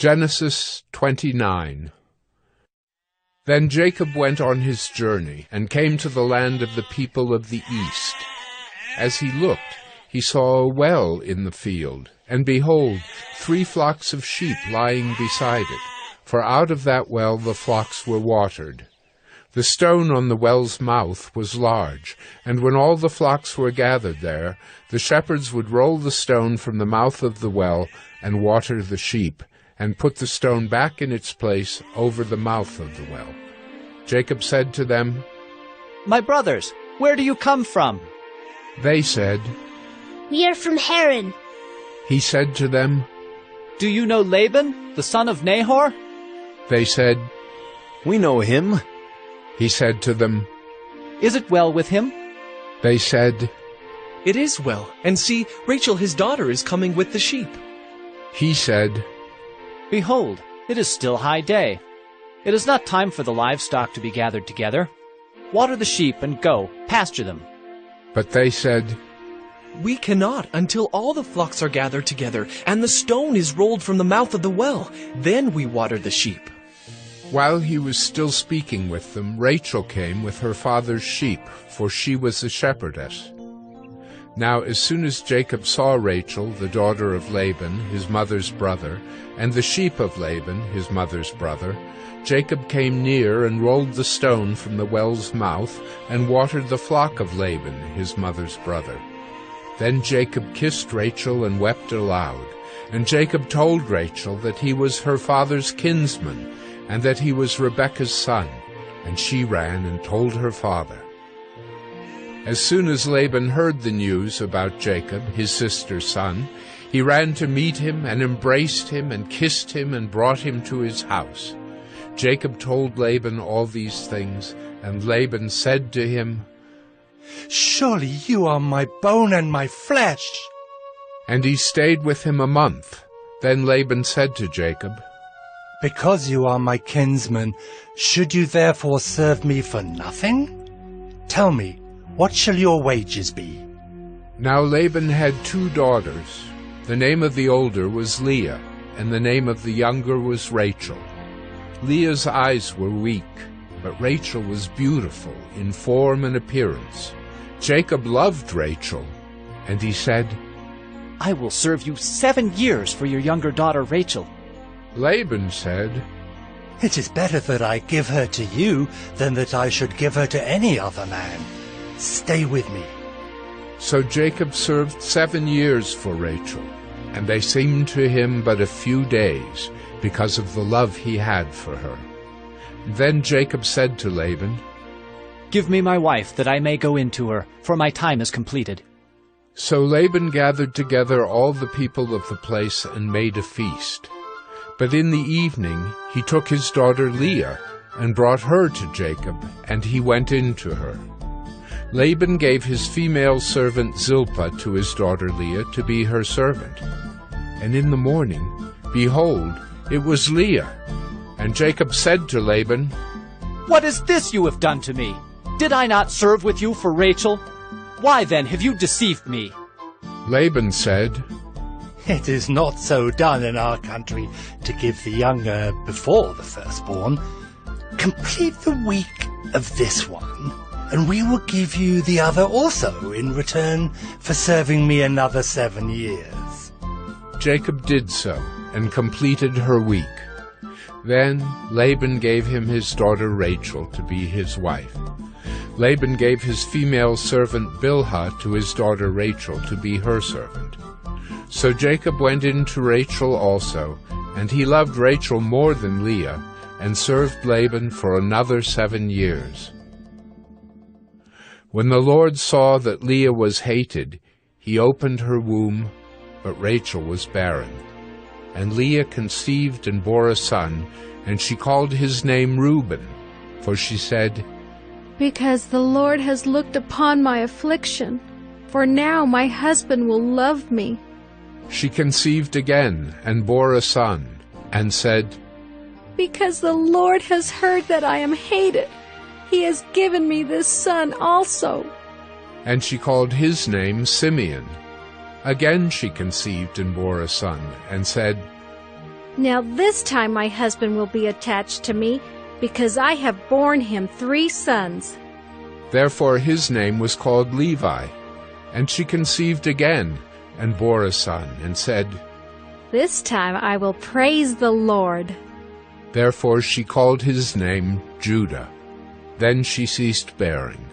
Genesis 29. Then Jacob went on his journey, and came to the land of the people of the east. As he looked, he saw a well in the field, and behold, 3 flocks of sheep lying beside it, for out of that well the flocks were watered. The stone on the well's mouth was large, and when all the flocks were gathered there, the shepherds would roll the stone from the mouth of the well and water the sheep, and put the stone back in its place over the mouth of the well. Jacob said to them, "My brothers, where do you come from?" They said, "We are from Haran." He said to them, "Do you know Laban, the son of Nahor?" They said, "We know him." He said to them, "Is it well with him?" They said, "It is well, and see, Rachel his daughter is coming with the sheep." He said, "Behold, it is still high day. It is not time for the livestock to be gathered together. Water the sheep and go, pasture them." But they said, "We cannot until all the flocks are gathered together, and the stone is rolled from the mouth of the well. Then we water the sheep." While he was still speaking with them, Rachel came with her father's sheep, for she was a shepherdess. Now as soon as Jacob saw Rachel, the daughter of Laban, his mother's brother, and the sheep of Laban, his mother's brother, Jacob came near and rolled the stone from the well's mouth and watered the flock of Laban, his mother's brother. Then Jacob kissed Rachel and wept aloud. And Jacob told Rachel that he was her father's kinsman, and that he was Rebekah's son, and she ran and told her father. As soon as Laban heard the news about Jacob, his sister's son, he ran to meet him and embraced him and kissed him and brought him to his house. Jacob told Laban all these things, and Laban said to him, "Surely you are my bone and my flesh." And he stayed with him a month. Then Laban said to Jacob, "Because you are my kinsman, should you therefore serve me for nothing? Tell me, what shall your wages be?" Now Laban had 2 daughters. The name of the older was Leah, and the name of the younger was Rachel. Leah's eyes were weak, but Rachel was beautiful in form and appearance. Jacob loved Rachel, and he said, "I will serve you 7 years for your younger daughter Rachel." Laban said, "It is better that I give her to you than that I should give her to any other man. Stay with me." So Jacob served 7 years for Rachel, and they seemed to him but a few days, because of the love he had for her. Then Jacob said to Laban, "Give me my wife, that I may go in to her, for my time is completed." So Laban gathered together all the people of the place and made a feast. But in the evening he took his daughter Leah and brought her to Jacob, and he went in to her. Laban gave his female servant Zilpah to his daughter Leah to be her servant. And in the morning, behold, it was Leah. And Jacob said to Laban, "What is this you have done to me? Did I not serve with you for Rachel? Why then have you deceived me?" Laban said, "It is not so done in our country to give the younger before the firstborn. Complete the week of this one, and we will give you the other also in return for serving me another 7 years." Jacob did so, and completed her week. Then Laban gave him his daughter Rachel to be his wife. Laban gave his female servant Bilhah to his daughter Rachel to be her servant. So Jacob went in to Rachel also, and he loved Rachel more than Leah, and served Laban for another 7 years. When the Lord saw that Leah was hated, he opened her womb, but Rachel was barren. And Leah conceived and bore a son, and she called his name Reuben, for she said, "Because the Lord has looked upon my affliction, for now my husband will love me." She conceived again and bore a son, and said, "Because the Lord has heard that I am hated, he has given me this son also." And she called his name Simeon. Again she conceived and bore a son, and said, Now this time my husband will be attached to me, because I have borne him 3 sons. Therefore his name was called Levi. And she conceived again, and bore a son, and said, This time I will praise the Lord. Therefore she called his name Judah. Then she ceased bearing.